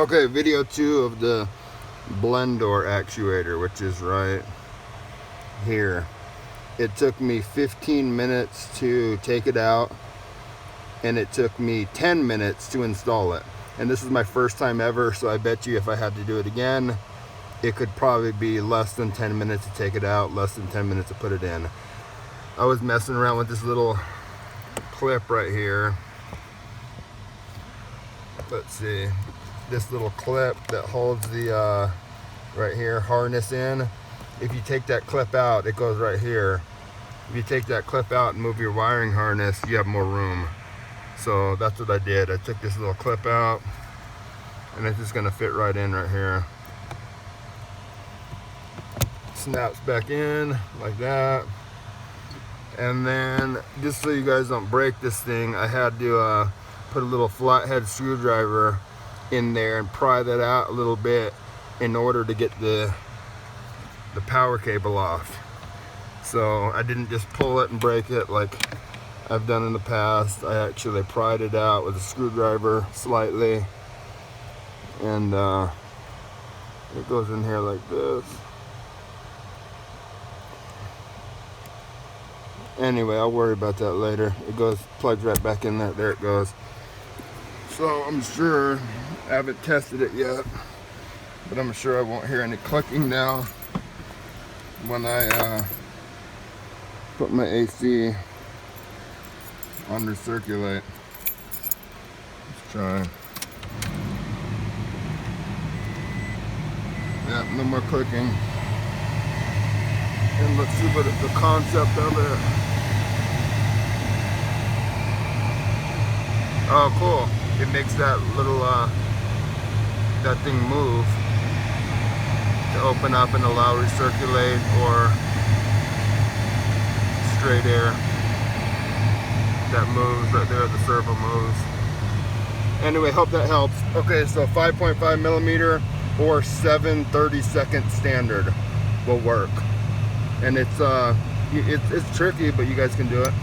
Okay, video 2 of the blend door actuator, which is right here. It took me 15 minutes to take it out, and it took me 10 minutes to install it. And this is my first time ever, so I bet you if I had to do it again, it could probably be less than 10 minutes to take it out, less than 10 minutes to put it in. I was messing around with this little clip right here. Let's see, this little clip that holds the right here harness in. If you take that clip out, it goes right here. If you take that clip out and move your wiring harness, you have more room. So that's what I did. I took this little clip out, and it's just gonna fit right in right here. Snaps back in like that. And then, just so you guys don't break this thing, I had to put a little flathead screwdriver in there and pry that out a little bit in order to get the power cable off. So I didn't just pull it and break it like I've done in the past. I actually pried it out with a screwdriver slightly, and it goes in here like this. Anyway, I'll worry about that later. It goes, plugs right back in there. There it goes. So I'm sure, I haven't tested it yet, but I'm sure I won't hear any clicking now when I put my AC on recirculate. Let's try. Yeah, no more clicking. And let's see what the concept of it. Oh, cool. It makes that little, that thing move to open up and allow recirculate or straight air. That moves right there, the servo moves. Anyway, hope that helps. Okay, so 5.5 millimeter or 7/32 standard will work. And it's tricky, but you guys can do it.